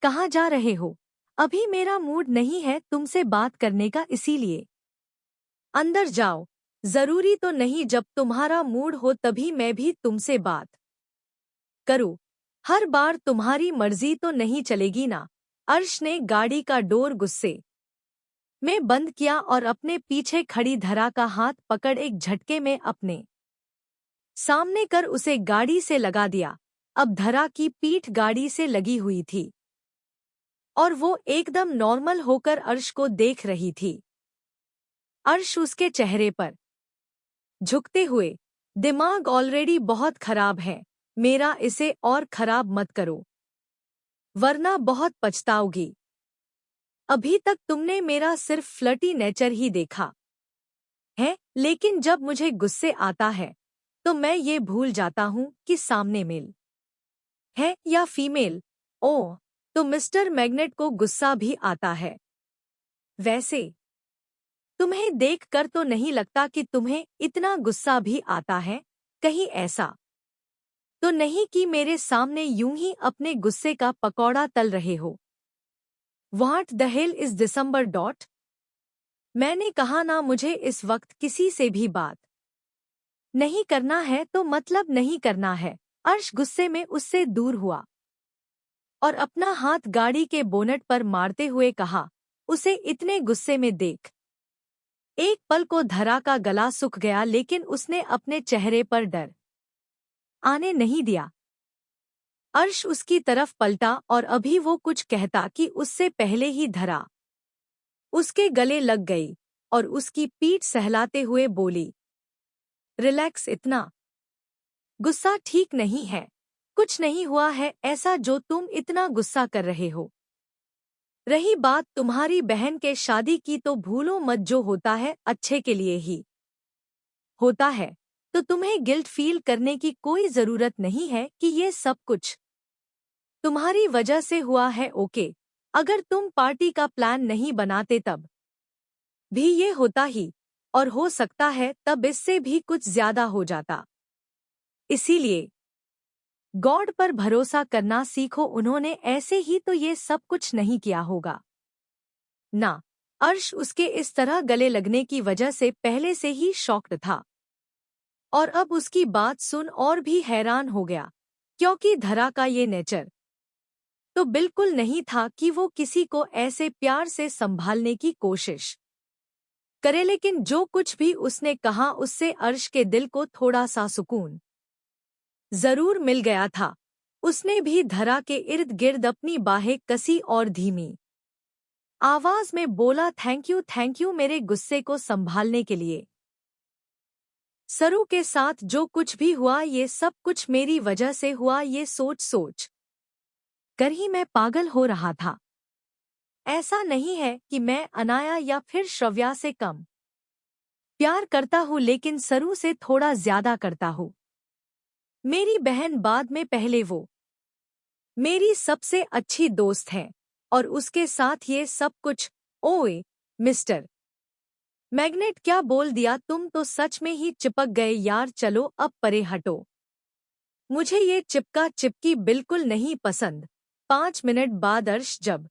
कहाँ जा रहे हो? अभी मेरा मूड नहीं है तुमसे बात करने का, इसीलिए। अंदर जाओ। जरूरी तो नहीं, जब तुम्हारा मूड हो तभी मैं भी तुमसे बात करूं। हर बार तुम्हारी मर्जी तो नहीं चलेगी ना। अर्श ने गाड़ी का डोर गुस्से में बंद किया और अपने पीछे खड़ी धरा का हाथ पकड़ एक झटके में अपने सामने कर उसे गाड़ी से लगा दिया। अब धरा की पीठ गाड़ी से लगी हुई थी और वो एकदम नॉर्मल होकर अर्श को देख रही थी। अर्श उसके चेहरे पर झुकते हुए, दिमाग ऑलरेडी बहुत खराब है, मेरा इसे और खराब मत करो वरना बहुत पछताओगी। अभी तक तुमने मेरा सिर्फ फ्लर्टी नेचर ही देखा है, लेकिन जब मुझे गुस्से आता है तो मैं ये भूल जाता हूँ कि सामने मेल है या फीमेल। ओह, तो मिस्टर मैग्नेट को गुस्सा भी आता है। वैसे तुम्हें देखकर तो नहीं लगता कि तुम्हें इतना गुस्सा भी आता है। कहीं ऐसा तो नहीं कि मेरे सामने यूं ही अपने गुस्से का पकौड़ा तल रहे हो। What the hell is December dot. मैंने कहा ना, मुझे इस वक्त किसी से भी बात नहीं करना है तो मतलब नहीं करना है। अर्श गुस्से में उससे दूर हुआ और अपना हाथ गाड़ी के बोनट पर मारते हुए कहा, उसे इतने गुस्से में देख एक पल को धरा का गला सूख गया, लेकिन उसने अपने चेहरे पर डर आने नहीं दिया। अर्श उसकी तरफ पलटा और अभी वो कुछ कहता कि उससे पहले ही धरा उसके गले लग गई और उसकी पीठ सहलाते हुए बोली, रिलैक्स, इतना गुस्सा ठीक नहीं है। कुछ नहीं हुआ है ऐसा जो तुम इतना गुस्सा कर रहे हो। रही बात तुम्हारी बहन के शादी की, तो भूलो मत, जो होता है अच्छे के लिए ही होता है। तो तुम्हें गिल्ट फील करने की कोई जरूरत नहीं है कि ये सब कुछ तुम्हारी वजह से हुआ है। ओके, अगर तुम पार्टी का प्लान नहीं बनाते तब भी ये होता ही, और हो सकता है तब इससे भी कुछ ज्यादा हो जाता। इसीलिए गॉड पर भरोसा करना सीखो, उन्होंने ऐसे ही तो ये सब कुछ नहीं किया होगा ना। अर्श उसके इस तरह गले लगने की वजह से पहले से ही शॉक्ड था और अब उसकी बात सुन और भी हैरान हो गया, क्योंकि धरा का ये नेचर तो बिल्कुल नहीं था कि वो किसी को ऐसे प्यार से संभालने की कोशिश करे। लेकिन जो कुछ भी उसने कहा उससे अर्श के दिल को थोड़ा सा सुकून जरूर मिल गया था। उसने भी धरा के इर्द गिर्द अपनी बाहें कसी और धीमी आवाज में बोला, थैंक यू मेरे गुस्से को संभालने के लिए। सरू के साथ जो कुछ भी हुआ ये सब कुछ मेरी वजह से हुआ, ये सोच सोच कर ही मैं पागल हो रहा था। ऐसा नहीं है कि मैं अनाया या फिर श्रव्या से कम प्यार करता हूँ, लेकिन सरू से थोड़ा ज्यादा करता हूँ। मेरी बहन बाद में, पहले वो मेरी सबसे अच्छी दोस्त है और उसके साथ ये सब कुछ। ओए मिस्टर मैग्नेट, क्या बोल दिया तुम तो सच में ही चिपक गए यार। चलो अब परे हटो, मुझे ये चिपका चिपकी बिल्कुल नहीं पसंद। 5 मिनट बाद अर्श जब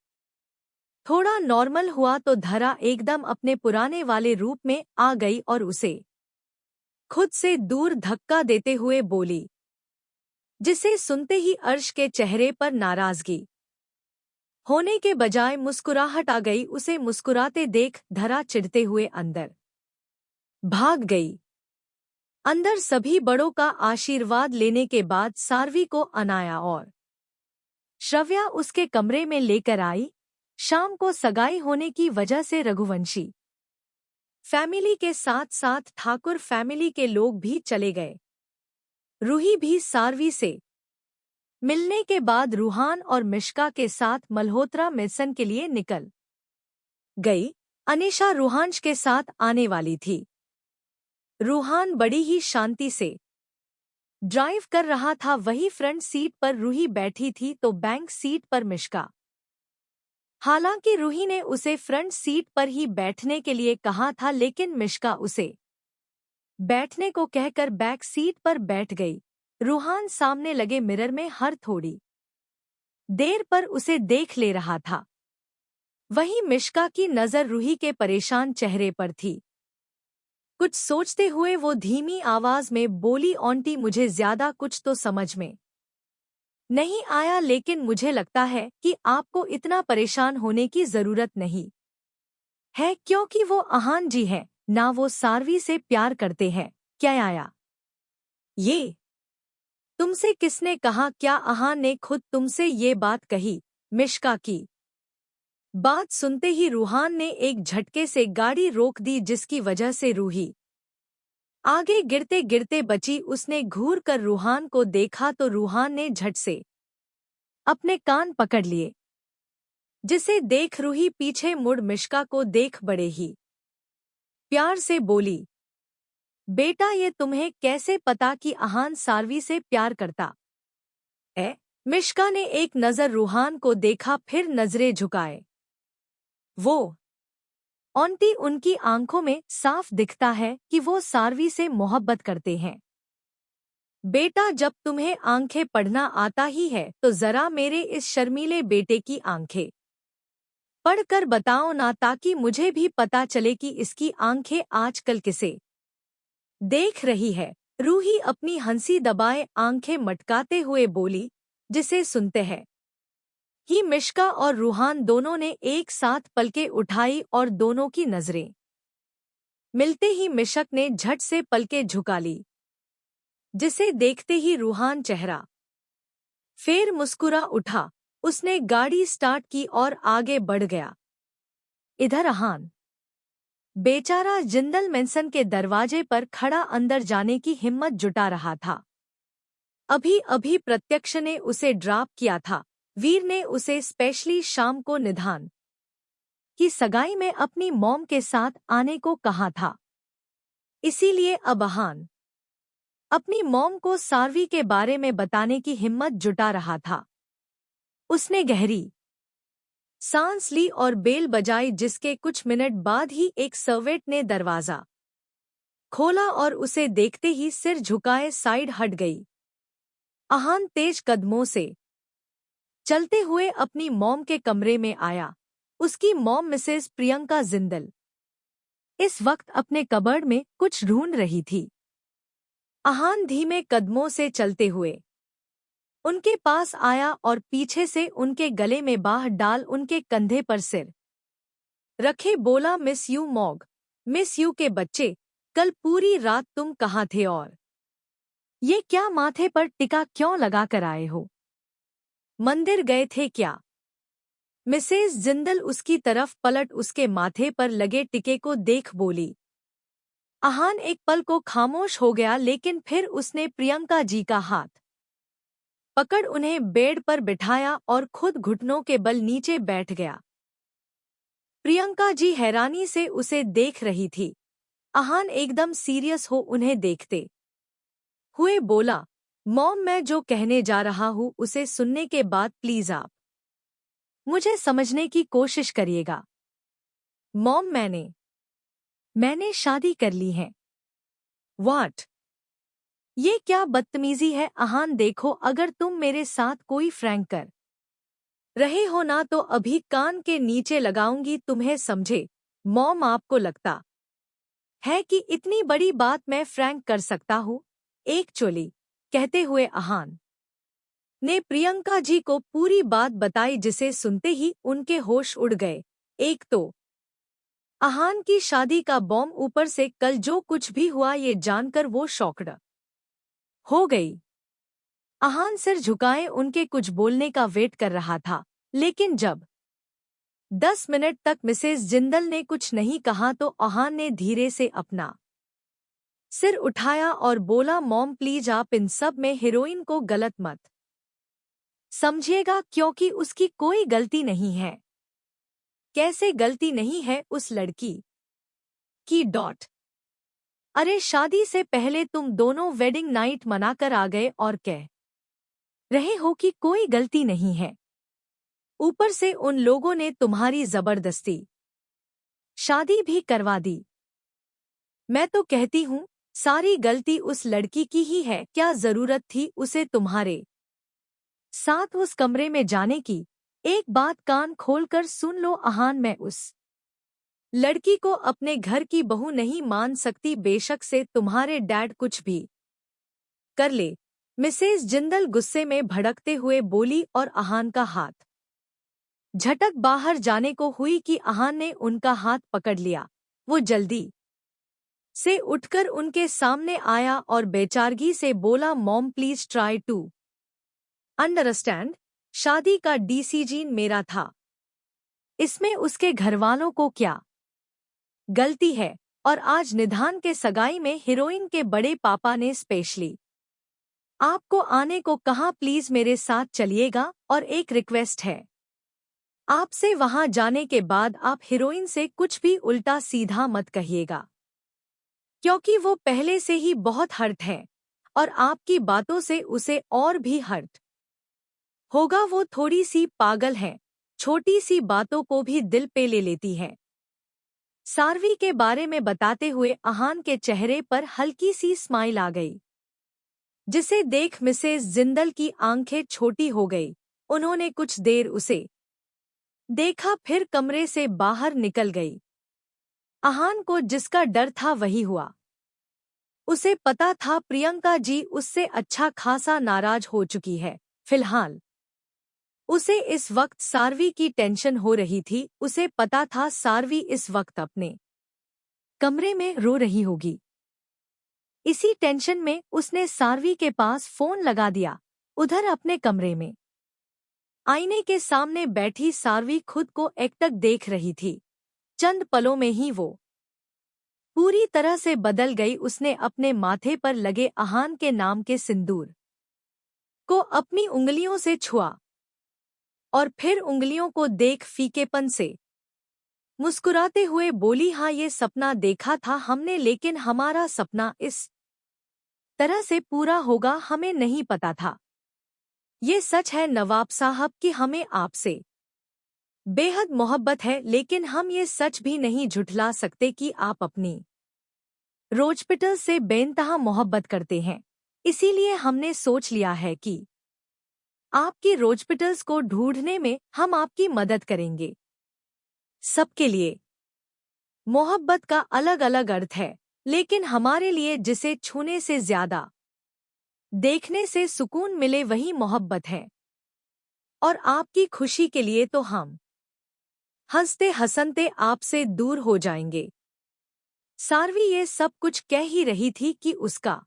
थोड़ा नॉर्मल हुआ तो धरा एकदम अपने पुराने वाले रूप में आ गई और उसे खुद से दूर धक्का देते हुए बोली, जिसे सुनते ही अर्श के चेहरे पर नाराजगी होने के बजाय मुस्कुराहट आ गई। उसे मुस्कुराते देख धरा चिढ़ते हुए अंदर भाग गई। अंदर सभी बड़ों का आशीर्वाद लेने के बाद सार्वी को अनाया और श्रव्या उसके कमरे में लेकर आई। शाम को सगाई होने की वजह से रघुवंशी फैमिली के साथ साथ ठाकुर फैमिली के लोग भी चले गए। रूही भी सार्वी से मिलने के बाद रूहान और मिश्का के साथ मल्होत्रा मेसन के लिए निकल गई। अनीशा रूहांश के साथ आने वाली थी। रूहान बड़ी ही शांति से ड्राइव कर रहा था, वही फ्रंट सीट पर रूही बैठी थी तो बैंक सीट पर मिश्का। हालांकि रूही ने उसे फ्रंट सीट पर ही बैठने के लिए कहा था, लेकिन मिश्का उसे बैठने को कहकर बैक सीट पर बैठ गई। रूहान सामने लगे मिरर में हर थोड़ी देर पर उसे देख ले रहा था। वहीं मिश्का की नजर रूही के परेशान चेहरे पर थी। कुछ सोचते हुए वो धीमी आवाज में बोली, आंटी मुझे ज्यादा कुछ तो समझ में नहीं आया, लेकिन मुझे लगता है कि आपको इतना परेशान होने की जरूरत नहीं है, क्योंकि वो अहान जी हैं, ना वो सारवी से प्यार करते हैं। क्या आया ये तुमसे किसने कहा? क्या अहान ने खुद तुमसे ये बात कही? मिश्का की बात सुनते ही रूहान ने एक झटके से गाड़ी रोक दी, जिसकी वजह से रूही आगे गिरते गिरते बची। उसने घूर कर रूहान को देखा तो रूहान ने झट से अपने कान पकड़ लिए, जिसे देख रूही पीछे मुड़ मिश्का को देख बड़े ही प्यार से बोली, बेटा ये तुम्हें कैसे पता कि अहान सारवी से प्यार करता है? मिश्का ने एक नजर रूहान को देखा, फिर नजरें झुकाए। वो आंटी, उनकी आंखों में साफ दिखता है कि वो सारवी से मोहब्बत करते हैं। बेटा जब तुम्हें आंखें पढ़ना आता ही है तो जरा मेरे इस शर्मीले बेटे की आंखें पढ़कर बताओ ना, ताकि मुझे भी पता चले कि इसकी आंखें आजकल किसे देख रही है। रूही अपनी हंसी दबाए आंखें मटकाते हुए बोली, जिसे सुनते हैं ही मिश्का और रूहान दोनों ने एक साथ पलकें उठाई और दोनों की नजरें मिलते ही मिश्क ने झट से पलकें झुका ली, जिसे देखते ही रूहान चेहरा फेर मुस्कुरा उठा। उसने गाड़ी स्टार्ट की और आगे बढ़ गया। इधर अहान बेचारा जिंदल मेंसन के दरवाजे पर खड़ा अंदर जाने की हिम्मत जुटा रहा था। अभी अभी प्रत्यक्ष ने उसे ड्रॉप किया था। वीर ने उसे स्पेशली शाम को निधान की सगाई में अपनी मॉम के साथ आने को कहा था। इसीलिए अब अहान अपनी मॉम को सारवी के बारे में बताने की हिम्मत जुटा रहा था। उसने गहरी सांस ली और बेल बजाई, जिसके कुछ मिनट बाद ही एक सर्वेंट ने दरवाजा खोला और उसे देखते ही सिर झुकाए साइड हट गई। अहान तेज कदमों से चलते हुए अपनी मॉम के कमरे में आया। उसकी मॉम मिसेस प्रियंका जिंदल इस वक्त अपने कबर्ड में कुछ ढूंढ रही थी। अहान धीमे कदमों से चलते हुए उनके पास आया और पीछे से उनके गले में बाह डाल उनके कंधे पर सिर रखे बोला, miss you Mog, miss you के बच्चे, कल पूरी रात तुम कहाँ थे और ये क्या माथे पर टिका क्यों लगा कर आए हो? मंदिर गए थे क्या? मिसेस जिंदल उसकी तरफ पलट उसके माथे पर लगे टिके को देख बोली। अहान एक पल को खामोश हो गया, लेकिन फिर उसने प्रियंका जी का हाथ पकड़ उन्हें बेड पर बिठाया और खुद घुटनों के बल नीचे बैठ गया। प्रियंका जी हैरानी से उसे देख रही थी। अहान एकदम सीरियस हो उन्हें देखते हुए बोला, मॉम मैं जो कहने जा रहा हूँ उसे सुनने के बाद प्लीज आप मुझे समझने की कोशिश करिएगा। मॉम मैंने शादी कर ली है। व्हाट? ये क्या बदतमीजी है अहान? देखो, अगर तुम मेरे साथ कोई फ्रैंक कर रहे हो ना तो अभी कान के नीचे लगाऊंगी तुम्हें, समझे? मॉम आपको लगता है कि इतनी बड़ी बात मैं फ्रैंक कर सकता हूँ? एक चोली कहते हुए अहान ने प्रियंका जी को पूरी बात बताई, जिसे सुनते ही उनके होश उड़ गए। एक तो अहान की शादी का बॉम्ब, ऊपर से कल जो कुछ भी हुआ ये जानकर वो शॉक्ड हो गई। अहान सिर झुकाए उनके कुछ बोलने का वेट कर रहा था, लेकिन जब 10 मिनट तक मिसेस जिंदल ने कुछ नहीं कहा तो अहान ने धीरे से अपना सिर उठाया और बोला, मॉम प्लीज आप इन सब में हीरोइन को गलत मत समझिएगा, क्योंकि उसकी कोई गलती नहीं है। कैसे गलती नहीं है उस लड़की की? अरे शादी से पहले तुम दोनों वेडिंग नाइट मनाकर आ गए और कह रहे हो कि कोई गलती नहीं है। ऊपर से उन लोगों ने तुम्हारी जबरदस्ती शादी भी करवा दी। मैं तो कहती हूँ सारी गलती उस लड़की की ही है। क्या जरूरत थी उसे तुम्हारे साथ उस कमरे में जाने की। एक बात कान खोलकर सुन लो अहान, मैं उस लड़की को अपने घर की बहू नहीं मान सकती, बेशक से तुम्हारे डैड कुछ भी कर ले। मिसेज जिंदल गुस्से में भड़कते हुए बोली और अहान का हाथ झटक बाहर जाने को हुई कि अहान ने उनका हाथ पकड़ लिया। वो जल्दी से उठकर उनके सामने आया और बेचारगी से बोला, mom please try to understand, शादी का डिसीजन मेरा था, इसमें उसके घरवालों को क्या गलती है। और आज निधान के सगाई में हीरोइन के बड़े पापा ने स्पेशली आपको आने को कहा, प्लीज मेरे साथ चलिएगा। और एक रिक्वेस्ट है आपसे, वहां जाने के बाद आप हीरोइन से कुछ भी उल्टा सीधा मत कहिएगा, क्योंकि वो पहले से ही बहुत हर्ट है और आपकी बातों से उसे और भी हर्ट होगा। वो थोड़ी सी पागल है, छोटी सी बातों को भी दिल पे ले लेती है। सार्वी के बारे में बताते हुए अहान के चेहरे पर हल्की सी स्माइल आ गई, जिसे देख मिसेज जिंदल की आंखें छोटी हो गई। उन्होंने कुछ देर उसे देखा, फिर कमरे से बाहर निकल गई। अहान को जिसका डर था वही हुआ। उसे पता था प्रियंका जी उससे अच्छा खासा नाराज हो चुकी है। फिलहाल उसे इस वक्त सार्वी की टेंशन हो रही थी। उसे पता था सार्वी इस वक्त अपने कमरे में रो रही होगी। इसी टेंशन में उसने सार्वी के पास फोन लगा दिया। उधर अपने कमरे में आईने के सामने बैठी सार्वी खुद को एकटक देख रही थी। चंद पलों में ही वो पूरी तरह से बदल गई। उसने अपने माथे पर लगे अहान के नाम के सिंदूर को अपनी उंगलियों से छुआ और फिर उंगलियों को देख फीकेपन से मुस्कुराते हुए बोली, हाँ ये सपना देखा था हमने, लेकिन हमारा सपना इस तरह से पूरा होगा हमें नहीं पता था। ये सच है नवाब साहब कि हमें आपसे बेहद मोहब्बत है, लेकिन हम ये सच भी नहीं झुठला सकते कि आप अपनी रोजपिटल से बेइंतहा मोहब्बत करते हैं। इसीलिए हमने सोच लिया है कि आपकी रोजपिटल्स को ढूंढने में हम आपकी मदद करेंगे। सबके लिए मोहब्बत का अलग अलग अर्थ है, लेकिन हमारे लिए जिसे छूने से ज्यादा देखने से सुकून मिले वही मोहब्बत है। और आपकी खुशी के लिए तो हम हंसते हंसते आपसे दूर हो जाएंगे। सार्वी ये सब कुछ कह ही रही थी कि उसका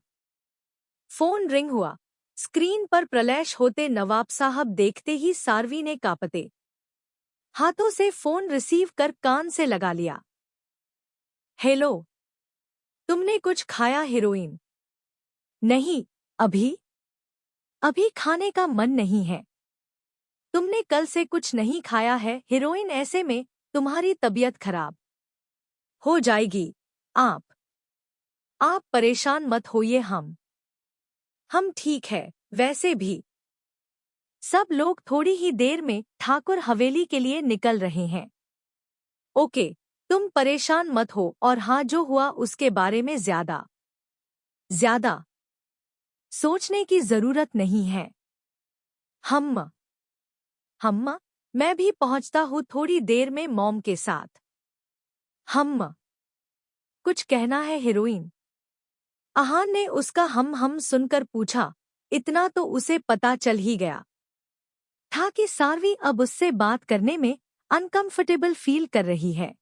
फोन रिंग हुआ। स्क्रीन पर प्रलैश होते नवाब साहब देखते ही सार्वी ने कांपते हाथों से फोन रिसीव कर कान से लगा लिया। हेलो, तुमने कुछ खाया हीरोइन? नहीं, अभी अभी खाने का मन नहीं है। तुमने कल से कुछ नहीं खाया है हीरोइन, ऐसे में तुम्हारी तबीयत खराब हो जाएगी। आप परेशान मत होइए, हम ठीक है। वैसे भी सब लोग थोड़ी ही देर में ठाकुर हवेली के लिए निकल रहे हैं। ओके, तुम परेशान मत हो, और हाँ जो हुआ उसके बारे में ज्यादा सोचने की जरूरत नहीं है। हम मैं भी पहुंचता हूँ थोड़ी देर में मॉम के साथ। हम कुछ कहना है हीरोइन? अहान ने उसका हम सुनकर पूछा। इतना तो उसे पता चल ही गया था कि सार्वी अब उससे बात करने में अनकंफर्टेबल फील कर रही है।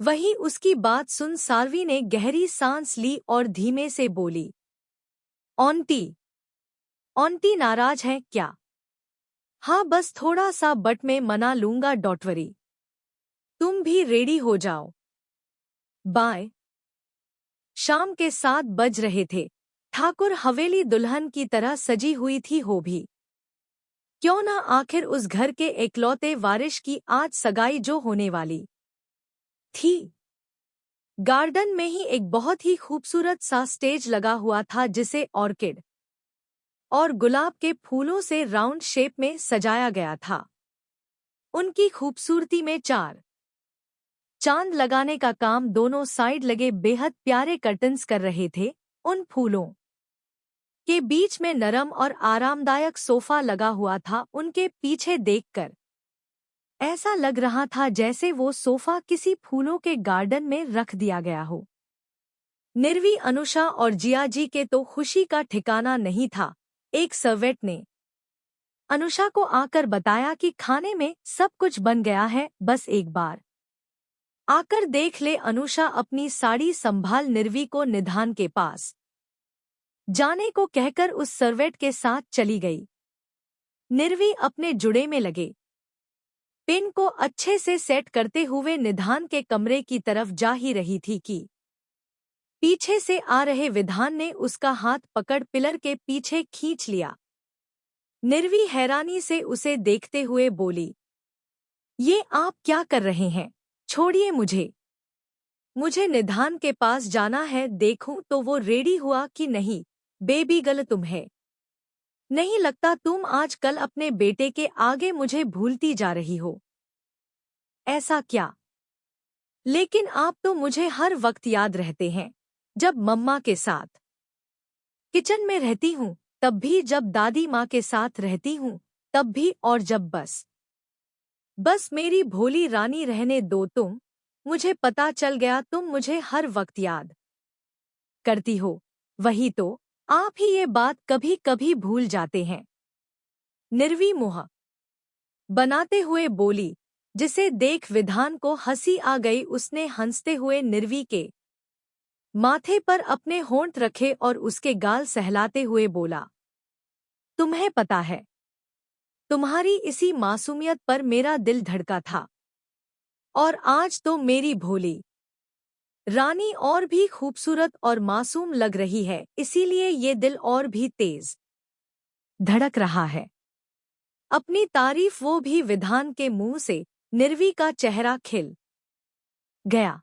वही उसकी बात सुन सार्वी ने गहरी सांस ली और धीमे से बोली, ऑन्टी नाराज हैं क्या? हाँ बस थोड़ा सा, बट मैं मना लूंगा, डोंट वरी। तुम भी रेडी हो जाओ, बाय। शाम के 7 बज रहे थे। ठाकुर हवेली दुल्हन की तरह सजी हुई थी। हो भी क्यों ना, आखिर उस घर के एकलौते वारिश की आज सगाई जो होने वाली थी। गार्डन में ही एक बहुत ही खूबसूरत सा स्टेज लगा हुआ था, जिसे ऑर्किड और गुलाब के फूलों से राउंड शेप में सजाया गया था। उनकी खूबसूरती में चार चांद लगाने का काम दोनों साइड लगे बेहद प्यारे कर्टन्स कर रहे थे। उन फूलों के बीच में नरम और आरामदायक सोफा लगा हुआ था। उनके पीछे देखकर ऐसा लग रहा था जैसे वो सोफा किसी फूलों के गार्डन में रख दिया गया हो। निर्वी, अनुषा और जिया जी के तो खुशी का ठिकाना नहीं था। एक सर्वेंट ने अनुषा को आकर बताया कि खाने में सब कुछ बन गया है, बस एक बार आकर देख ले। अनुषा अपनी साड़ी संभाल निर्वी को निधान के पास जाने को कहकर उस सर्वेंट के साथ चली गई। निर्वी अपने जुड़े में लगे पेन को अच्छे से सेट करते हुए निधान के कमरे की तरफ जा ही रही थी कि पीछे से आ रहे विधान ने उसका हाथ पकड़ पिलर के पीछे खींच लिया। निर्वी हैरानी से उसे देखते हुए बोली, ये आप क्या कर रहे हैं? छोड़िए मुझे। मुझे निधान के पास जाना है, देखूं तो वो रेडी हुआ कि नहीं। बेबी गर्ल, तुम्हें नहीं लगता तुम आजकल अपने बेटे के आगे मुझे भूलती जा रही हो? ऐसा क्या? लेकिन आप तो मुझे हर वक्त याद रहते हैं। जब मम्मा के साथ किचन में रहती हूँ तब भी, जब दादी माँ के साथ रहती हूँ तब भी, और जब बस मेरी भोली रानी रहने दो तुम। मुझे पता चल गया तुम मुझे हर वक्त याद करती हो। वही तो, आप ही ये बात कभी कभी भूल जाते हैं। निर्वी मुँह बनाते हुए बोली, जिसे देख विधान को हंसी आ गई। उसने हंसते हुए निर्वी के माथे पर अपने होंठ रखे और उसके गाल सहलाते हुए बोला, तुम्हें पता है, तुम्हारी इसी मासूमियत पर मेरा दिल धड़का था, और आज तो मेरी भोली रानी और भी खूबसूरत और मासूम लग रही है, इसीलिए ये दिल और भी तेज धड़क रहा है। अपनी तारीफ वो भी विधान के मुंह से। निर्वी का चेहरा खिल गया।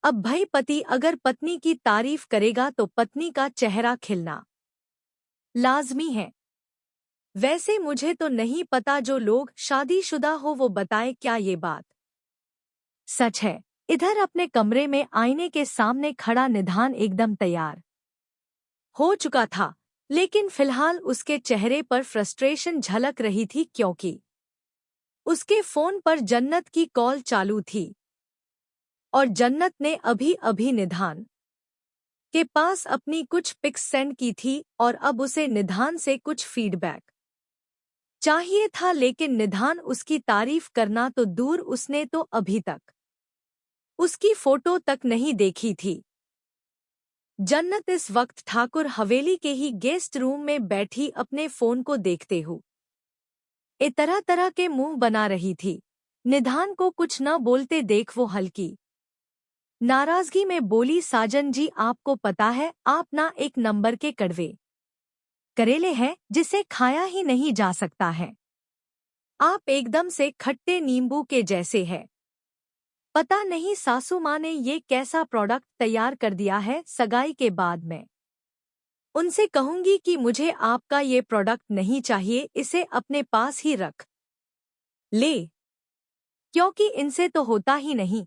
अब भाई, पति अगर पत्नी की तारीफ करेगा तो पत्नी का चेहरा खिलना लाजमी है। वैसे मुझे तो नहीं पता, जो लोग शादीशुदा हो वो बताए क्या ये बात सच है? इधर अपने कमरे में आईने के सामने खड़ा निधान एकदम तैयार हो चुका था, लेकिन फिलहाल उसके चेहरे पर फ्रस्ट्रेशन झलक रही थी, क्योंकि उसके फोन पर जन्नत की कॉल चालू थी और जन्नत ने अभी अभी निधान के पास अपनी कुछ पिक्स सेंड की थी और अब उसे निधान से कुछ फीडबैक चाहिए था। लेकिन निधान उसकी तारीफ करना तो दूर, उसने तो अभी तक उसकी फोटो तक नहीं देखी थी। जन्नत इस वक्त ठाकुर हवेली के ही गेस्ट रूम में बैठी अपने फोन को देखते हुए तरह तरह के मुंह बना रही थी। निधान को कुछ न बोलते देख वो हल्की नाराजगी में बोली, साजन जी, आपको पता है आप ना एक नंबर के कड़वे करेले हैं जिसे खाया ही नहीं जा सकता है। आप एकदम से खट्टे नींबू के जैसे हैं। पता नहीं सासू माँ ने ये कैसा प्रोडक्ट तैयार कर दिया है। सगाई के बाद मैं उनसे कहूंगी कि मुझे आपका ये प्रोडक्ट नहीं चाहिए, इसे अपने पास ही रख ले, क्योंकि इनसे तो होता ही नहीं,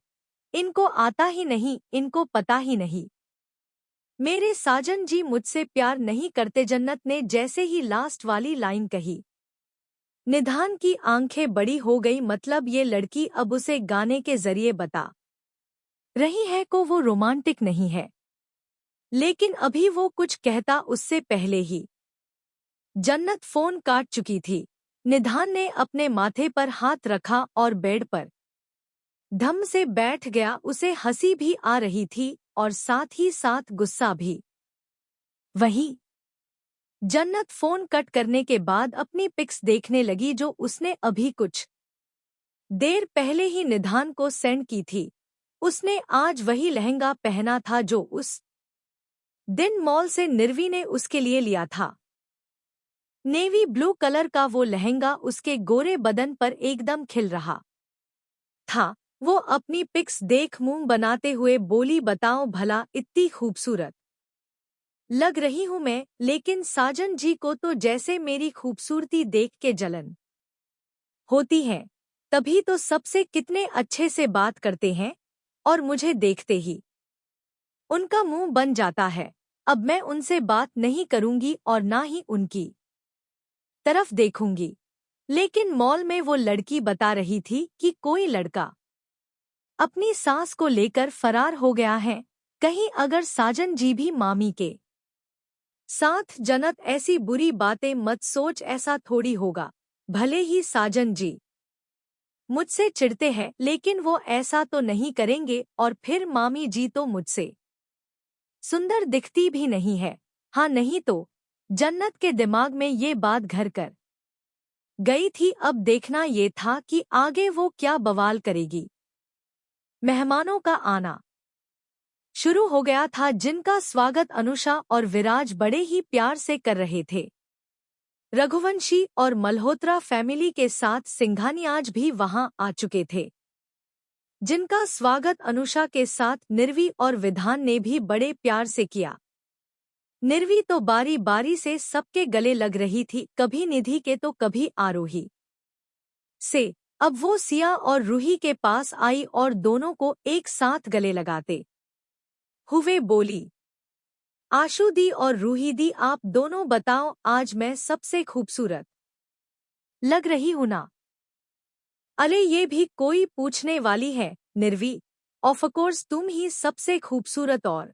इनको आता ही नहीं, इनको पता ही नहीं। मेरे साजन जी मुझसे प्यार नहीं करते। जन्नत ने जैसे ही लास्ट वाली लाइन कही, निधान की आंखें बड़ी हो गई। मतलब ये लड़की अब उसे गाने के जरिए बता रही है को वो रोमांटिक नहीं है। लेकिन अभी वो कुछ कहता उससे पहले ही जन्नत फोन काट चुकी थी। निधान ने अपने माथे पर हाथ रखा और बेड पर धम से बैठ गया। उसे हंसी भी आ रही थी और साथ ही साथ गुस्सा भी। वहीं जन्नत फोन कट करने के बाद अपनी पिक्स देखने लगी, जो उसने अभी कुछ देर पहले ही निधान को सेंड की थी। उसने आज वही लहंगा पहना था जो उस दिन मॉल से निर्वी ने उसके लिए लिया था। नेवी ब्लू कलर का वो लहंगा उसके गोरे बदन पर एकदम खिल रहा था। वो अपनी पिक्स देख मुंह बनाते हुए बोली, बताओ भला इतनी खूबसूरत लग रही हूं मैं, लेकिन साजन जी को तो जैसे मेरी खूबसूरती देख के जलन होती है। तभी तो सबसे कितने अच्छे से बात करते हैं और मुझे देखते ही उनका मुंह बन जाता है। अब मैं उनसे बात नहीं करूंगी और ना ही उनकी तरफ देखूंगी। लेकिन मॉल में वो लड़की बता रही थी कि कोई लड़का अपनी सास को लेकर फरार हो गया है। कहीं अगर साजन जी भी मामी के साथ जनत ऐसी बुरी बातें मत सोच, ऐसा थोड़ी होगा। भले ही साजन जी मुझसे चिढ़ते हैं लेकिन वो ऐसा तो नहीं करेंगे, और फिर मामी जी तो मुझसे सुंदर दिखती भी नहीं है। हाँ, नहीं तो जन्नत के दिमाग में ये बात घर कर गई थी। अब देखना ये था कि आगे वो क्या बवाल करेगी। मेहमानों का आना शुरू हो गया था, जिनका स्वागत अनुषा और विराज बड़े ही प्यार से कर रहे थे। रघुवंशी और मल्होत्रा फैमिली के साथ सिंघानी आज भी वहां आ चुके थे, जिनका स्वागत अनुषा के साथ निर्वी और विधान ने भी बड़े प्यार से किया। निर्वी तो बारी बारी से सबके गले लग रही थी, कभी निधि के तो कभी आरोही से। अब वो सिया और रूही के पास आई और दोनों को एक साथ गले लगाते हुए बोली, आशु दी और रूही दी, आप दोनों बताओ आज मैं सबसे खूबसूरत लग रही हूं ना? अरे ये भी कोई पूछने वाली है निर्वी, ऑफ कोर्स तुम ही सबसे खूबसूरत और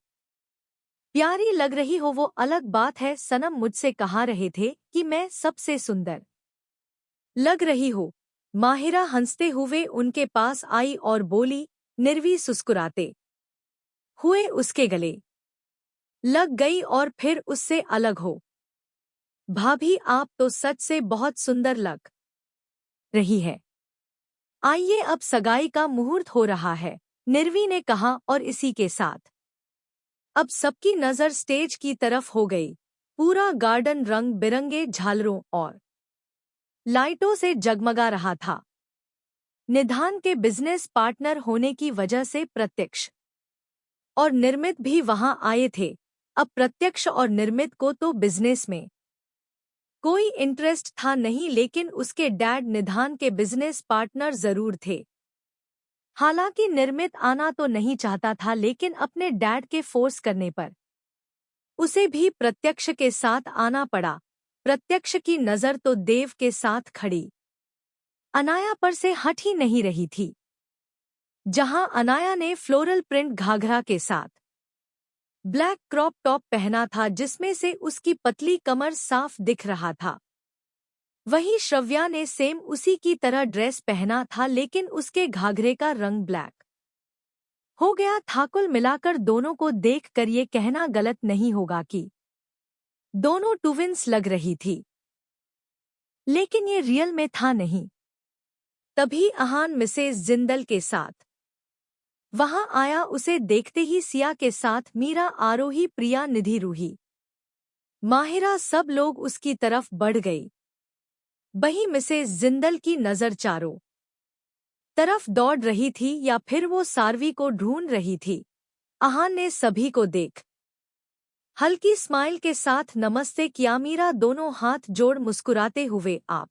प्यारी लग रही हो, वो अलग बात है। सनम मुझसे कहा रहे थे कि मैं सबसे सुंदर लग रही हो। माहिरा हंसते हुए उनके पास आई और बोली। निर्वी सुस्कुराते हुए उसके गले लग गई और फिर उससे अलग हो। भाभी आप तो सच से बहुत सुंदर लग रही है। आइए अब सगाई का मुहूर्त हो रहा है, निर्वी ने कहा, और इसी के साथ अब सबकी नजर स्टेज की तरफ हो गई। पूरा गार्डन रंग बिरंगे झालरों और लाइटों से जगमगा रहा था। निधान के बिजनेस पार्टनर होने की वजह से प्रत्यक्ष और निर्मित भी वहां आए थे। अब प्रत्यक्ष और निर्मित को तो बिजनेस में कोई इंटरेस्ट था नहीं, लेकिन उसके डैड निधान के बिजनेस पार्टनर जरूर थे। हालांकि निर्मित आना तो नहीं चाहता था, लेकिन अपने डैड के फोर्स करने पर उसे भी प्रत्यक्ष के साथ आना पड़ा। प्रत्यक्ष की नजर तो देव के साथ खड़ी अनाया पर से हट ही नहीं रही थी, जहां अनाया ने फ्लोरल प्रिंट घाघरा के साथ ब्लैक क्रॉप टॉप पहना था, जिसमें से उसकी पतली कमर साफ दिख रहा था। वहीं श्रव्या ने सेम उसी की तरह ड्रेस पहना था, लेकिन उसके घाघरे का रंग ब्लैक हो गया था। कुल मिलाकर दोनों को देखकर ये कहना गलत नहीं होगा कि दोनों ट्विंस लग रही थी, लेकिन ये रियल में था नहीं। तभी अहान मिसेज जिंदल के साथ वहां आया। उसे देखते ही सिया के साथ मीरा, आरोही, प्रिया, निधि, रूही, माहिरा सब लोग उसकी तरफ बढ़ गई। वहीं मिसेज जिंदल की नजर चारों तरफ दौड़ रही थी, या फिर वो सारवी को ढूंढ रही थी। अहान ने सभी को देख हल्की स्माइल के साथ नमस्ते किया। मीरा दोनों हाथ जोड़ मुस्कुराते हुए, आप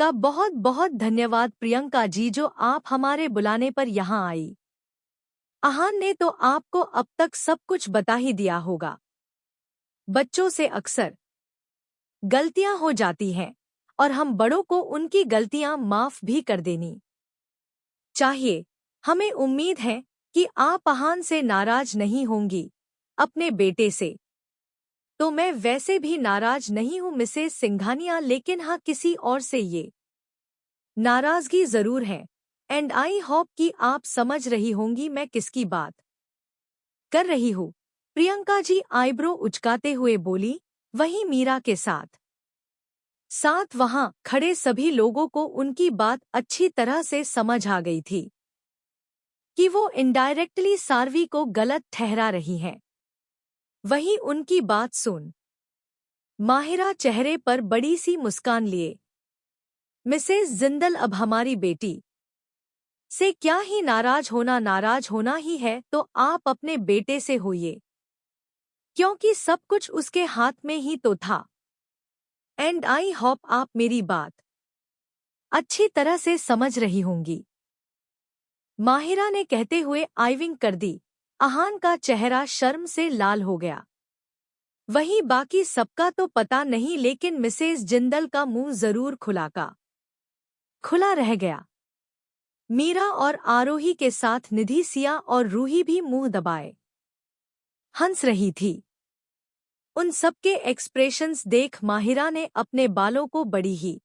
का बहुत बहुत धन्यवाद प्रियंका जी, जो आप हमारे बुलाने पर यहाँ आई। अहान ने तो आपको अब तक सब कुछ बता ही दिया होगा। बच्चों से अक्सर गलतियां हो जाती हैं, और हम बड़ों को उनकी गलतियां माफ भी कर देनी चाहिए। हमें उम्मीद है कि आप अहान से नाराज नहीं होंगी। अपने बेटे से तो मैं वैसे भी नाराज नहीं हूं मिसेस सिंघानिया, लेकिन हाँ, किसी और से ये नाराजगी जरूर है। एंड आई होप कि आप समझ रही होंगी मैं किसकी बात कर रही हूँ। प्रियंका जी आईब्रो उचकाते हुए बोली। वहीं मीरा के साथ साथ वहां खड़े सभी लोगों को उनकी बात अच्छी तरह से समझ आ गई थी कि वो इनडायरेक्टली सारवी को गलत ठहरा रही हैं। वहीं उनकी बात सुन माहिरा चेहरे पर बड़ी सी मुस्कान लिए, मिसेस जिंदल अब हमारी बेटी से क्या ही नाराज होना ही है, तो आप अपने बेटे से होइए, क्योंकि सब कुछ उसके हाथ में ही तो था। एंड आई होप आप मेरी बात अच्छी तरह से समझ रही होंगी, माहिरा ने कहते हुए आइविंग कर दी। अहान का चेहरा शर्म से लाल हो गया। वहीं बाकी सबका तो पता नहीं, लेकिन मिसेज जिंदल का मुंह जरूर खुला रह गया। मीरा और आरोही के साथ निधि, सिया और रूही भी मुंह दबाए हंस रही थी। उन सबके एक्सप्रेशंस देख माहिरा ने अपने बालों को बड़ी ही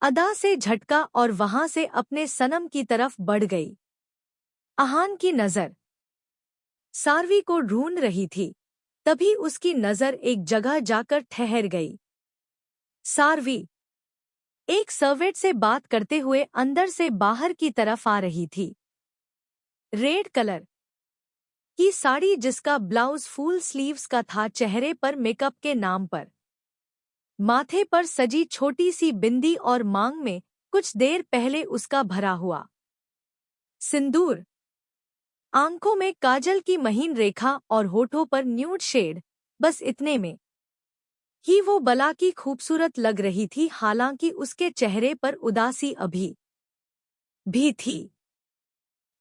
अदा से झटका और वहां से अपने सनम की तरफ बढ़ गई। आहान की नजर सारवी को ढूंढ रही थी, तभी उसकी नजर एक जगह जाकर ठहर गई। सारवी एक सर्वेंट से बात करते हुए अंदर से बाहर की तरफ आ रही थी। रेड कलर की साड़ी जिसका ब्लाउज फुल स्लीव्स का था, चेहरे पर मेकअप के नाम पर, माथे पर सजी छोटी सी बिंदी और मांग में कुछ देर पहले उसका भरा हुआ सिंदूर, आंखों में काजल की महीन रेखा और होठों पर न्यूड शेड, बस इतने में ही वो बला की खूबसूरत लग रही थी। हालांकि उसके चेहरे पर उदासी अभी भी थी।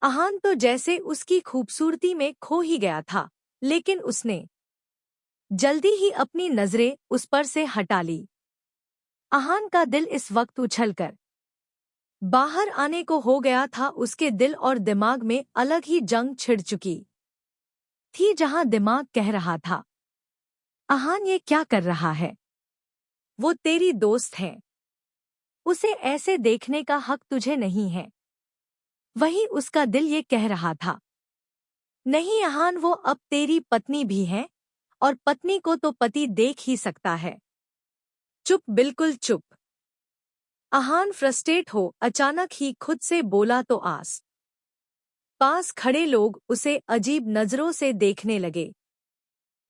आहान तो जैसे उसकी खूबसूरती में खो ही गया था, लेकिन उसने जल्दी ही अपनी नजरें उस पर से हटा ली। आहान का दिल इस वक्त उछलकर बाहर आने को हो गया था। उसके दिल और दिमाग में अलग ही जंग छिड़ चुकी थी, जहां दिमाग कह रहा था, आहान ये क्या कर रहा है, वो तेरी दोस्त है, उसे ऐसे देखने का हक तुझे नहीं है। वहीं उसका दिल ये कह रहा था, नहीं आहान, वो अब तेरी पत्नी भी है और पत्नी को तो पति देख ही सकता है। चुप, बिल्कुल चुप। आहान फ्रस्ट्रेट हो अचानक ही खुद से बोला तो आस पास खड़े लोग उसे अजीब नजरों से देखने लगे।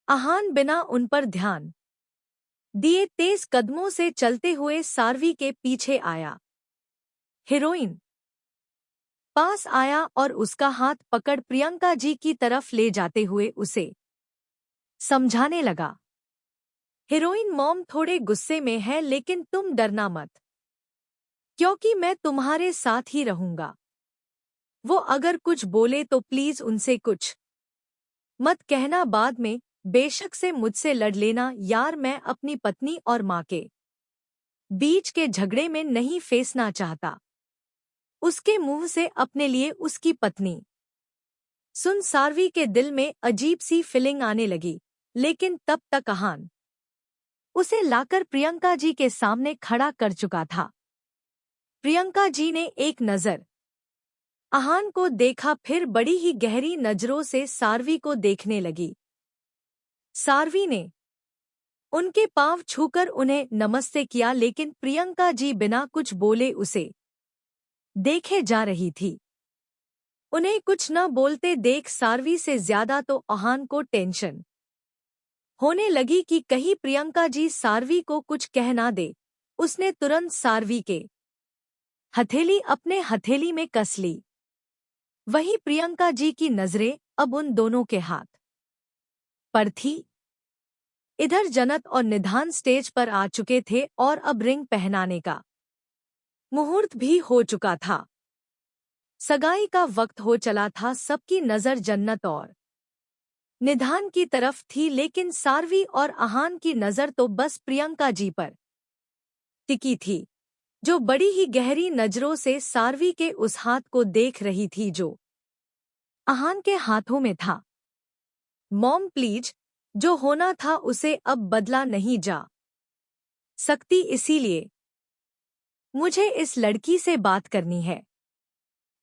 आहान बिना उन पर ध्यान दिए तेज कदमों से चलते हुए सारवी के पीछे आया। हीरोइन पास आया और उसका हाथ पकड़ प्रियंका जी की तरफ ले जाते हुए उसे समझाने लगा, हीरोइन मॉम थोड़े गुस्से में है, लेकिन तुम डरना मत, क्योंकि मैं तुम्हारे साथ ही रहूंगा। वो अगर कुछ बोले तो प्लीज उनसे कुछ मत कहना बाद में, बेशक से मुझसे लड़ लेना यार, मैं अपनी पत्नी और माँ के बीच के झगड़े में नहीं फंसना चाहता। उसके मुंह से अपने लिए उसकी पत्नी सुन सारवी के दिल में अजीब सी फीलिंग आने लगी, लेकिन तब तक आहान उसे लाकर प्रियंका जी के सामने खड़ा कर चुका था। प्रियंका जी ने एक नजर आहान को देखा, फिर बड़ी ही गहरी नजरों से सारवी को देखने लगी। सारवी ने उनके पांव छूकर उन्हें नमस्ते किया, लेकिन प्रियंका जी बिना कुछ बोले उसे देखे जा रही थी। उन्हें कुछ न बोलते देख सारवी से ज्यादा तो आहान को टेंशन होने लगी कि कहीं प्रियंका जी सारवी को कुछ कह ना दे। उसने तुरंत सारवी के हथेली अपने हथेली में कस ली। वहीं प्रियंका जी की नजरें अब उन दोनों के हाथ पर थी। इधर जन्नत और निधान स्टेज पर आ चुके थे और अब रिंग पहनाने का मुहूर्त भी हो चुका था। सगाई का वक्त हो चला था। सबकी नजर जन्नत और निधान की तरफ थी, लेकिन सारवी और आहान की नजर तो बस प्रियंका जी पर टिकी थी, जो बड़ी ही गहरी नजरों से सारवी के उस हाथ को देख रही थी जो आहान के हाथों में था। मॉम प्लीज, जो होना था उसे अब बदला नहीं जा सकती, इसीलिए मुझे इस लड़की से बात करनी है।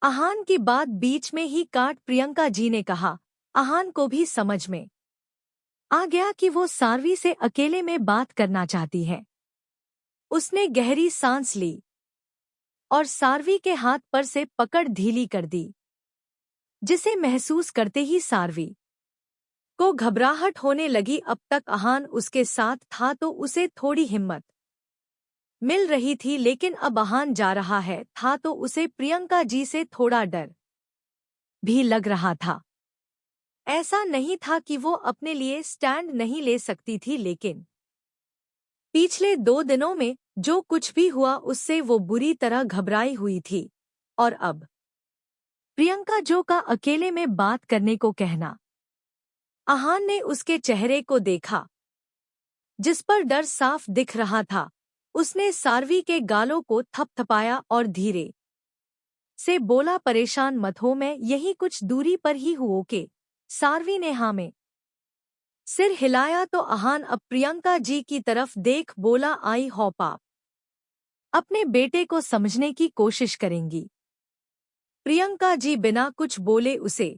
आहान की बात बीच में ही काट प्रियंका जी ने कहा। आहान को भी समझ में आ गया कि वो सारवी से अकेले में बात करना चाहती है। उसने गहरी सांस ली और सारवी के हाथ पर से पकड़ ढीली कर दी, जिसे महसूस करते ही सारवी को घबराहट होने लगी। अब तक आहान उसके साथ था तो उसे थोड़ी हिम्मत मिल रही थी, लेकिन अब आहान जा रहा है था तो उसे प्रियंका जी से थोड़ा डर भी लग रहा था। ऐसा नहीं था कि वो अपने लिए स्टैंड नहीं ले सकती थी, लेकिन पिछले 2 दिनों में जो कुछ भी हुआ उससे वो बुरी तरह घबराई हुई थी। और अब प्रियंका जो का अकेले में बात करने को कहना। आहान ने उसके चेहरे को देखा जिस पर डर साफ दिख रहा था। उसने सार्वी के गालों को थपथपाया और धीरे से बोला, परेशान मत हो, मैं यही कुछ दूरी पर ही हूँ। ओके। सार्वी ने हाँ में सिर हिलाया तो अहान अब प्रियंका जी की तरफ देख बोला, आई होप आप अपने बेटे को समझने की कोशिश करेंगी। प्रियंका जी बिना कुछ बोले उसे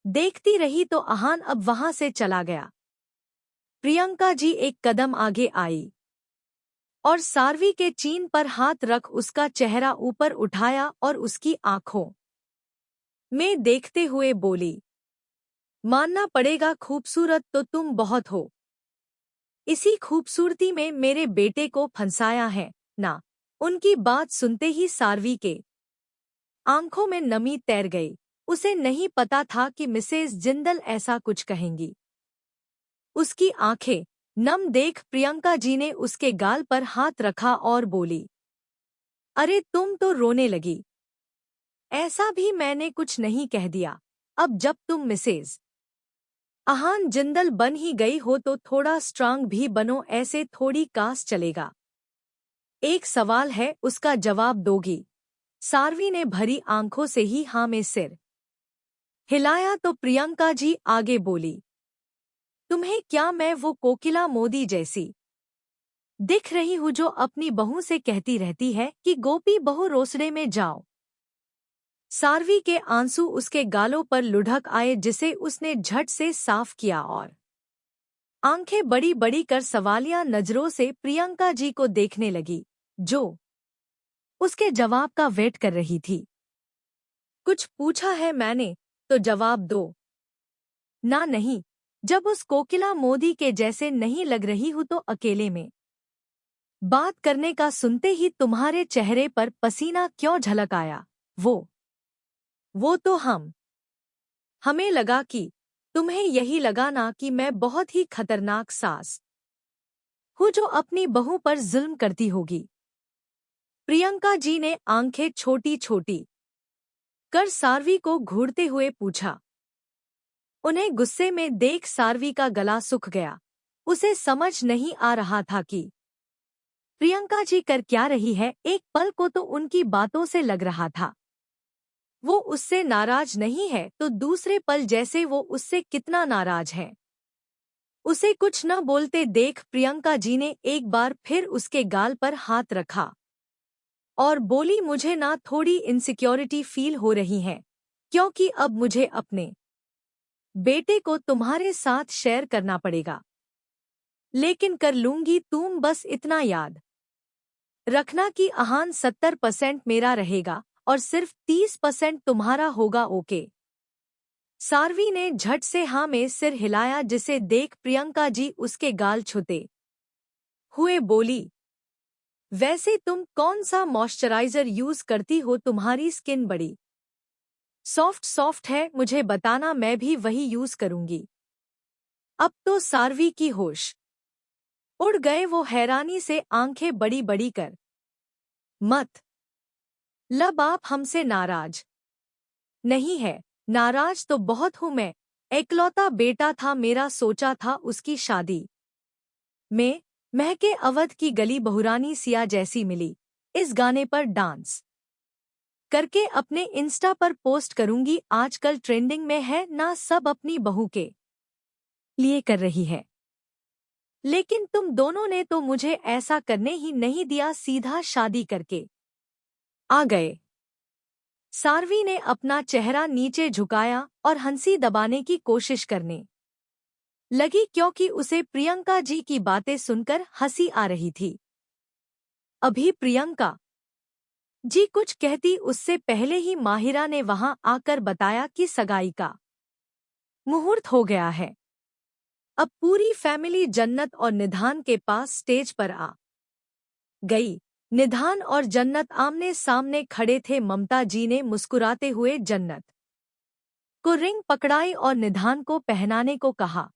देखती रही तो अहान अब वहां से चला गया। प्रियंका जी एक कदम आगे आई और सार्वी के चीन पर हाथ रख उसका चेहरा ऊपर उठाया और उसकी आंखों में देखते हुए बोली, मानना पड़ेगा खूबसूरत तो तुम बहुत हो। इसी खूबसूरती में मेरे बेटे को फंसाया है ना। उनकी बात सुनते ही सार्वी के आंखों में नमी तैर गई। उसे नहीं पता था कि मिसेज जिंदल ऐसा कुछ कहेंगी। उसकी आंखें नम देख प्रियंका जी ने उसके गाल पर हाथ रखा और बोली, अरे तुम तो रोने लगी। ऐसा भी मैंने कुछ नहीं कह दिया। अब जब तुम मिसेज अहान जिंदल बन ही गई हो तो थोड़ा स्ट्रांग भी बनो, ऐसे थोड़ी कास चलेगा। एक सवाल है, उसका जवाब दोगी? सार्वी ने भरी आंखों से ही हाँ में सिर हिलाया तो प्रियंका जी आगे बोली, तुम्हें क्या मैं वो कोकिला मोदी जैसी दिख रही हूँ जो अपनी बहू से कहती रहती है कि गोपी बहू रोसड़े में जाओ? सार्वी के आंसू उसके गालों पर लुढ़क आए जिसे उसने झट से साफ किया और आंखें बड़ी बड़ी कर सवालिया नजरों से प्रियंका जी को देखने लगी, जो उसके जवाब का वेट कर रही थी। कुछ पूछा है मैंने तो जवाब दो। ना नहीं, जब उस कोकिला मोदी के जैसे नहीं लग रही हूँ तो अकेले में बात करने का सुनते ही तुम्हारे चेहरे पर पसीना क्यों झलक आया? वो तो हमें लगा कि तुम्हें यही लगा ना कि मैं बहुत ही खतरनाक सास हूँ जो अपनी बहू पर जुल्म करती होगी। प्रियंका जी ने आंखें छोटी छोटी कर सार्वी को घूरते हुए पूछा। उन्हें गुस्से में देख सार्वी का गला सूख गया। उसे समझ नहीं आ रहा था कि प्रियंका जी कर क्या रही है। एक पल को तो उनकी बातों से लग रहा था वो उससे नाराज नहीं है, तो दूसरे पल जैसे वो उससे कितना नाराज है। उसे कुछ न बोलते देख प्रियंका जी ने एक बार फिर उसके गाल पर हाथ रखा और बोली, मुझे ना थोड़ी इनसिक्योरिटी फील हो रही है, क्योंकि अब मुझे अपने बेटे को तुम्हारे साथ शेयर करना पड़ेगा। लेकिन कर लूंगी, तुम बस इतना याद रखना कि अहान 70% मेरा रहेगा और सिर्फ 30% तुम्हारा होगा। ओके। सार्वी ने झट से हाँ में सिर हिलाया जिसे देख प्रियंका जी उसके गाल छूते हुए बोली, वैसे तुम कौन सा मॉइस्चराइजर यूज करती हो? तुम्हारी स्किन बड़ी सॉफ्ट सॉफ्ट है, मुझे बताना, मैं भी वही यूज करूंगी। अब तो सार्वी की होश उड़ गए। वो हैरानी से आंखें बड़ी बड़ी कर, मत लब आप हमसे नाराज नहीं है? नाराज तो बहुत हूं मैं। एकलौता बेटा था मेरा, सोचा था उसकी शादी में महके अवध की गली बहुरानी सिया जैसी मिली। इस गाने पर डांस करके अपने इंस्टा पर पोस्ट करूंगी। आजकल ट्रेंडिंग में है ना, सब अपनी बहू के लिए कर रही है। लेकिन तुम दोनों ने तो मुझे ऐसा करने ही नहीं दिया, सीधा शादी करके आ गए। सार्वी ने अपना चेहरा नीचे झुकाया और हंसी दबाने की कोशिश करने लगी, क्योंकि उसे प्रियंका जी की बातें सुनकर हंसी आ रही थी। अभी प्रियंका जी कुछ कहती उससे पहले ही माहिरा ने वहां आकर बताया कि सगाई का मुहूर्त हो गया है। अब पूरी फैमिली जन्नत और निधान के पास स्टेज पर आ गई। निधान और जन्नत आमने सामने खड़े थे। ममता जी ने मुस्कुराते हुए जन्नत को रिंग पकड़ाई और निधान को पहनाने को कहा।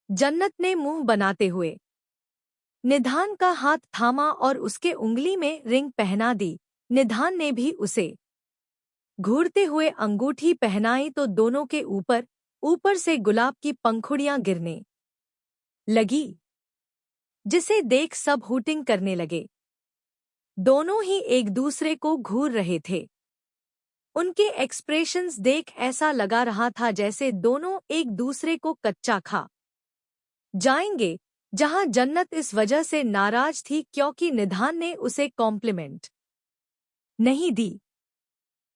जन्नत ने मुंह बनाते हुए निधान का हाथ थामा और उसके उंगली में रिंग पहना दी। निधान ने भी उसे घूरते हुए अंगूठी पहनाई तो दोनों के ऊपर ऊपर से गुलाब की पंखुड़ियां गिरने लगी। जिसे देख सब हूटिंग करने लगे। दोनों ही एक दूसरे को घूर रहे थे। उनके एक्सप्रेशंस देख ऐसा लगा रहा था जैसे दोनों एक दूसरे को कच्चा खा जाएंगे। जहां जन्नत इस वजह से नाराज थी क्योंकि निधान ने उसे कॉम्प्लीमेंट नहीं दी,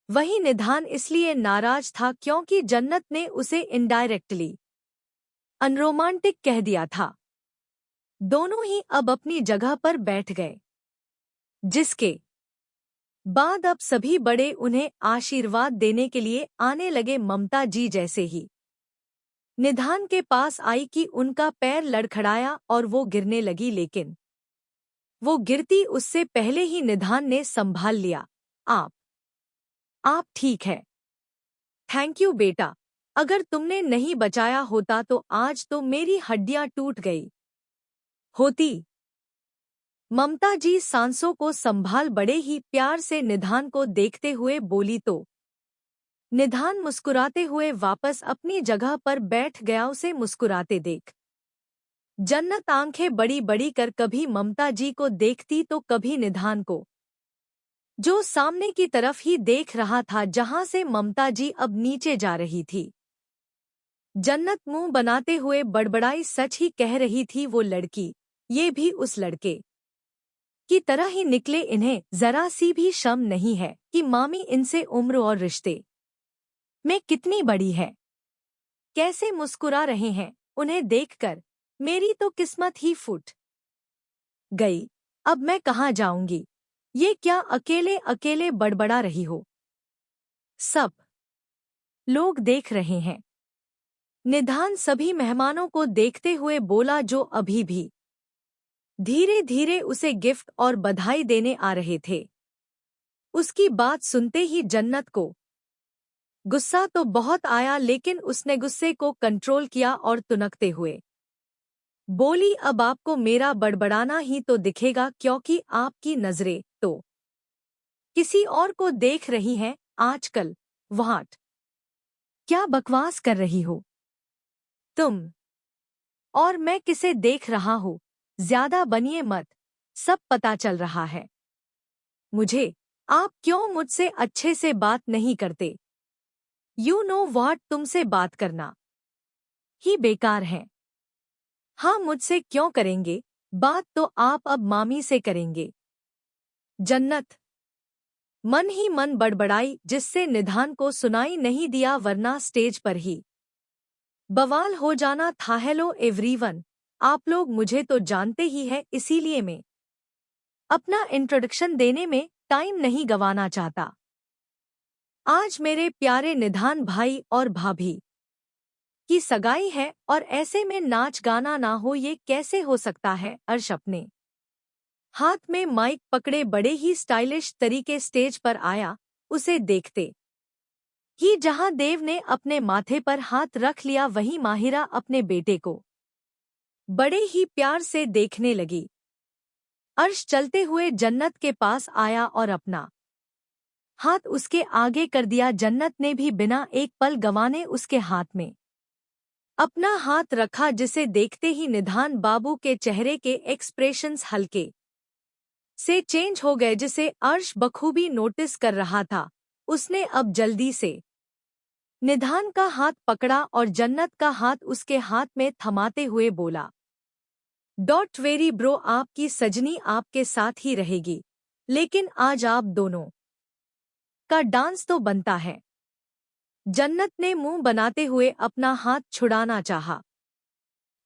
वहीं निधान इसलिए नाराज था क्योंकि जन्नत ने उसे इनडायरेक्टली अनरोमांटिक कह दिया था। दोनों ही अब अपनी जगह पर बैठ गए, जिसके बाद अब सभी बड़े उन्हें आशीर्वाद देने के लिए आने लगे। ममता जी जैसे ही निधान के पास आई कि उनका पैर लड़खड़ाया और वो गिरने लगी, लेकिन वो गिरती उससे पहले ही निधान ने संभाल लिया। आप ठीक है? थैंक यू बेटा, अगर तुमने नहीं बचाया होता तो आज तो मेरी हड्डियां टूट गई होती। ममता जी सांसों को संभाल बड़े ही प्यार से निधान को देखते हुए बोली तो निधान मुस्कुराते हुए वापस अपनी जगह पर बैठ गया। उसे मुस्कुराते देख जन्नत आंखें बड़ी बड़ी कर कभी ममता जी को देखती तो कभी निधान को, जो सामने की तरफ ही देख रहा था जहां से ममता जी अब नीचे जा रही थी। जन्नत मुंह बनाते हुए बड़बड़ाई, सच ही कह रही थी वो लड़की, ये भी उस लड़के की तरह ही निकले। इन्हें जरा सी भी शर्म नहीं है कि मामी इनसे उम्र और रिश्ते में कितनी बड़ी है। कैसे मुस्कुरा रहे हैं उन्हें देखकर, मेरी तो किस्मत ही फूट गई। अब मैं कहाँ जाऊंगी? ये क्या अकेले अकेले बड़बड़ा रही हो? सब लोग देख रहे हैं। निधान सभी मेहमानों को देखते हुए बोला, जो अभी भी धीरे धीरे उसे गिफ्ट और बधाई देने आ रहे थे। उसकी बात सुनते ही जन्नत को गुस्सा तो बहुत आया, लेकिन उसने गुस्से को कंट्रोल किया और तुनकते हुए बोली, अब आपको मेरा बड़बड़ाना ही तो दिखेगा क्योंकि आपकी नजरें तो किसी और को देख रही हैं आजकल। व्हाट? क्या बकवास कर रही हो तुम? और मैं किसे देख रहा हूँ? ज्यादा बनिए मत, सब पता चल रहा है मुझे। आप क्यों मुझसे अच्छे से बात नहीं करते? यू नो व्हाट, तुमसे बात करना ही बेकार है। हाँ, मुझसे क्यों करेंगे बात, तो आप अब मामी से करेंगे। जन्नत मन ही मन बड़बड़ाई, जिससे निधान को सुनाई नहीं दिया, वरना स्टेज पर ही बवाल हो जाना था। हेलो एवरीवन, आप लोग मुझे तो जानते ही है, इसीलिए मैं अपना इंट्रोडक्शन देने में टाइम नहीं गंवाना चाहता। आज मेरे प्यारे निधान भाई और भाभी की सगाई है और ऐसे में नाच गाना ना हो, ये कैसे हो सकता है? अर्श अपने हाथ में माइक पकड़े बड़े ही स्टाइलिश तरीके स्टेज पर आया। उसे देखते ही जहां देव ने अपने माथे पर हाथ रख लिया, वहीं माहिरा अपने बेटे को बड़े ही प्यार से देखने लगी। अर्श चलते हुए जन्नत के पास आया और अपना हाथ उसके आगे कर दिया। जन्नत ने भी बिना एक पल गंवाने उसके हाथ में अपना हाथ रखा, जिसे देखते ही निधान बाबू के चेहरे के एक्सप्रेशंस हल्के से चेंज हो गए, जिसे अर्श बखूबी नोटिस कर रहा था। उसने अब जल्दी से निधान का हाथ पकड़ा और जन्नत का हाथ उसके हाथ में थमाते हुए बोला, डोंट वेरी ब्रो, आपकी सजनी आपके साथ ही रहेगी, लेकिन आज आप दोनों का डांस तो बनता है। जन्नत ने मुंह बनाते हुए अपना हाथ छुड़ाना चाहा,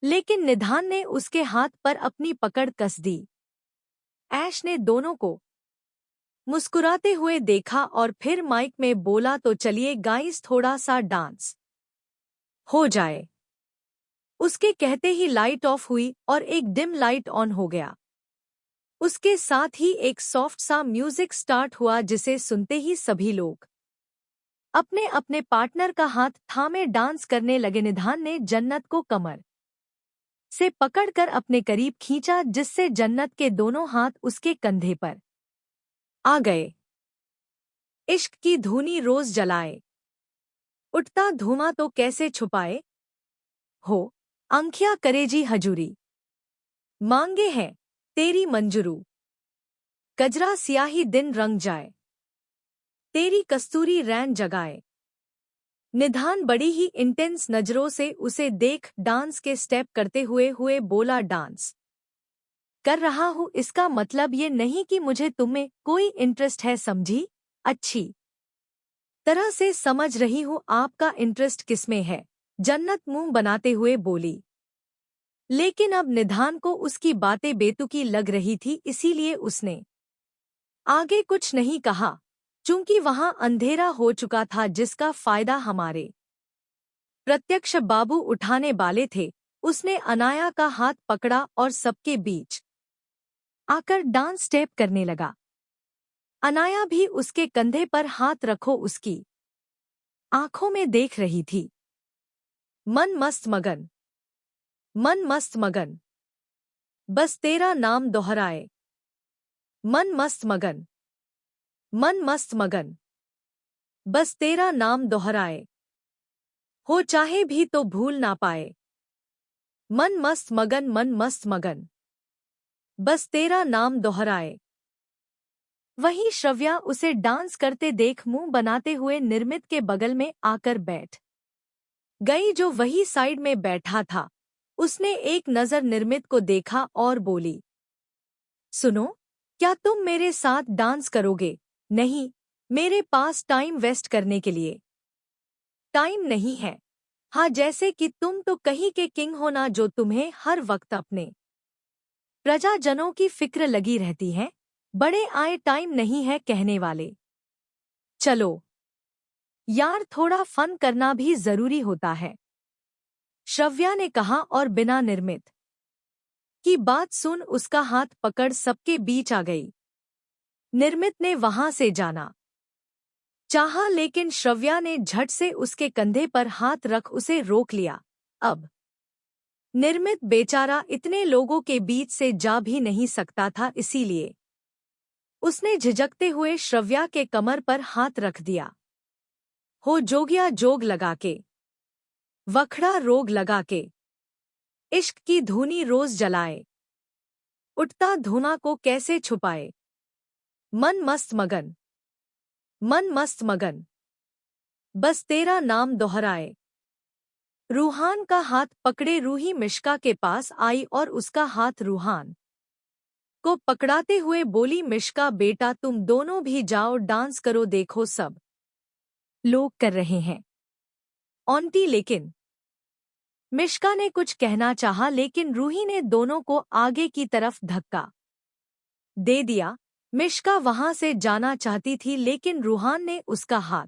लेकिन निधान ने उसके हाथ पर अपनी पकड़ कस दी। ऐश ने दोनों को मुस्कुराते हुए देखा और फिर माइक में बोला, तो चलिए गाइस, थोड़ा सा डांस हो जाए। उसके कहते ही लाइट ऑफ हुई और एक डिम लाइट ऑन हो गया। उसके साथ ही एक सॉफ्ट सा म्यूजिक स्टार्ट हुआ, जिसे सुनते ही सभी लोग अपने अपने पार्टनर का हाथ थामे डांस करने लगे। निधान ने जन्नत को कमर से पकड़कर अपने करीब खींचा, जिससे जन्नत के दोनों हाथ उसके कंधे पर आ गए। इश्क की धूनी रोज जलाए, उठता धुआं तो कैसे छुपाए हो, आंखियां करे जी हजूरी। मांगे हैं तेरी मंजरू, कजरा सियाही दिन रंग जाए, तेरी कस्तूरी रैन जगाए। निधान बड़ी ही इंटेंस नजरों से उसे देख डांस के स्टेप करते हुए हुए बोला, डांस कर रहा हूँ इसका मतलब ये नहीं कि मुझे तुम्हें कोई इंटरेस्ट है, समझी? अच्छी तरह से समझ रही हूँ आपका इंटरेस्ट किसमें है, जन्नत मुंह बनाते हुए बोली। लेकिन अब निधान को उसकी बातें बेतुकी लग रही थी, इसीलिए उसने आगे कुछ नहीं कहा, चूंकि वहां अंधेरा हो चुका था जिसका फायदा हमारे प्रत्यक्ष बाबू उठाने वाले थे। उसने अनाया का हाथ पकड़ा और सबके बीच आकर डांस स्टेप करने लगा। अनाया भी उसके कंधे पर हाथ रखो उसकी आंखों में देख रही थी। मन मस्त मगन, मन मस्त मगन, बस तेरा नाम दोहराए। मन मस्त मगन, मन मस्त मगन, बस तेरा नाम दोहराए। हो चाहे भी तो भूल ना पाए। मन मस्त मगन, मन मस्त मगन, बस तेरा नाम दोहराए। वहीं श्रव्या उसे डांस करते देख मुंह बनाते हुए निर्मित के बगल में आकर बैठ गई, जो वही साइड में बैठा था। उसने एक नजर निर्मित को देखा और बोली, सुनो, क्या तुम मेरे साथ डांस करोगे? नहीं, मेरे पास टाइम वेस्ट करने के लिए टाइम नहीं है। हाँ, जैसे कि तुम तो कहीं के किंग हो ना, जो तुम्हें हर वक्त अपने प्रजाजनों की फिक्र लगी रहती है। बड़े आए टाइम नहीं है कहने वाले। चलो यार, थोड़ा फन करना भी जरूरी होता है, श्रव्या ने कहा और बिना निर्मित की बात सुन उसका हाथ पकड़ सबके बीच आ गई। निर्मित ने वहां से जाना चाहा, लेकिन श्रव्या ने झट से उसके कंधे पर हाथ रख उसे रोक लिया। अब निर्मित बेचारा इतने लोगों के बीच से जा भी नहीं सकता था, इसीलिए उसने झिझकते हुए श्रव्या के कमर पर हाथ रख दिया। हो जोगिया जोग लगा के, वखड़ा रोग लगा के, इश्क की धूनी रोज जलाए, उठता धुआं को कैसे छुपाए। मन मस्त मगन, मन मस्त मगन, बस तेरा नाम दोहराए। रूहान का हाथ पकड़े रूही मिश्का के पास आई और उसका हाथ रूहान को पकड़ाते हुए बोली, मिश्का बेटा तुम दोनों भी जाओ डांस करो, देखो सब लोग कर रहे हैं आंटी। लेकिन मिश्का ने कुछ कहना चाहा, लेकिन रूही ने दोनों को आगे की तरफ धक्का दे दिया। मिश्का वहां से जाना चाहती थी, लेकिन रूहान ने उसका हाथ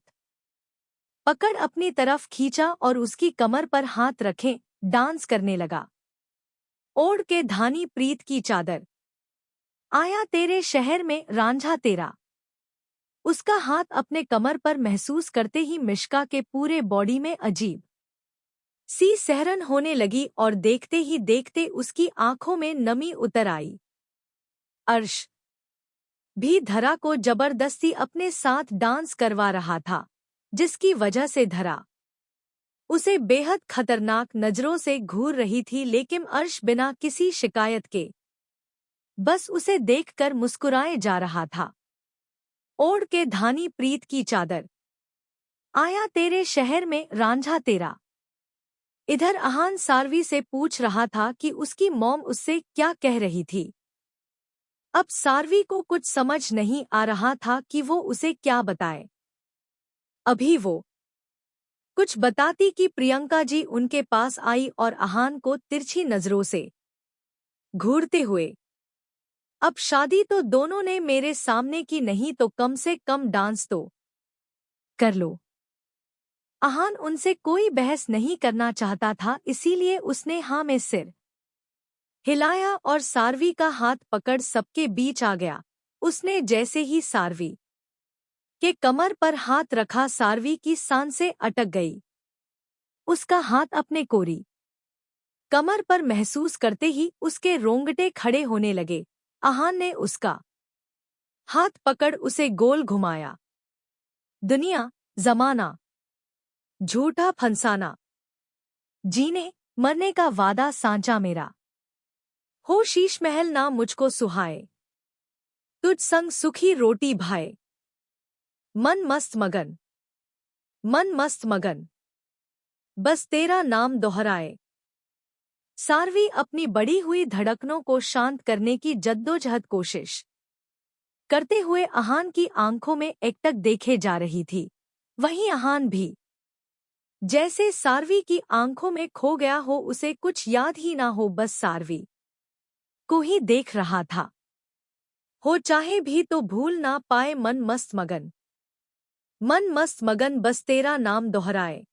पकड़ अपनी तरफ खींचा और उसकी कमर पर हाथ रखे डांस करने लगा। ओढ़ के धानी प्रीत की चादर, आया तेरे शहर में रांझा तेरा। उसका हाथ अपने कमर पर महसूस करते ही मिश्का के पूरे बॉडी में अजीब सी सहरन होने लगी और देखते ही देखते उसकी आंखों में नमी उतर आई। अर्श भी धरा को जबरदस्ती अपने साथ डांस करवा रहा था, जिसकी वजह से धरा उसे बेहद खतरनाक नजरों से घूर रही थी। लेकिन अर्श बिना किसी शिकायत के बस उसे देखकर मुस्कुराए जा रहा था। ओढ़ के धानी प्रीत की चादर, आया तेरे शहर में रांझा तेरा। इधर अहान सारवी से पूछ रहा था कि उसकी मॉम उससे क्या कह रही थी। अब सारवी को कुछ समझ नहीं आ रहा था कि वो उसे क्या बताए। अभी वो कुछ बताती कि प्रियंका जी उनके पास आई और अहान को तिरछी नजरों से घूरते हुए, अब शादी तो दोनों ने मेरे सामने की नहीं तो कम से कम डांस तो कर लो। अहान उनसे कोई बहस नहीं करना चाहता था, इसीलिए उसने हाँ में सिर हिलाया और सारवी का हाथ पकड़ सबके बीच आ गया। उसने जैसे ही सारवी के कमर पर हाथ रखा, सारवी की सांसें अटक गई। उसका हाथ अपने कोरी कमर पर महसूस करते ही उसके रोंगटे खड़े होने लगे। अहान ने उसका हाथ पकड़ उसे गोल घुमाया। दुनिया, जमाना, झूठा फंसाना, जीने मरने का वादा सांचा मेरा। हो शीश महल ना मुझको सुहाए, तुझ संग सुखी रोटी भाए। मन मस्त मगन, मन मस्त मगन, बस तेरा नाम दोहराए। सारवी अपनी बढ़ी हुई धड़कनों को शांत करने की जद्दोजहद कोशिश करते हुए अहान की आंखों में एकटक देखे जा रही थी। वहीं अहान भी जैसे सारवी की आंखों में खो गया हो, उसे कुछ याद ही ना हो, बस सारवी को ही देख रहा था। हो चाहे भी तो भूल ना पाए मन मस्त मगन, मन मस्त मगन, बस तेरा नाम दोहराए।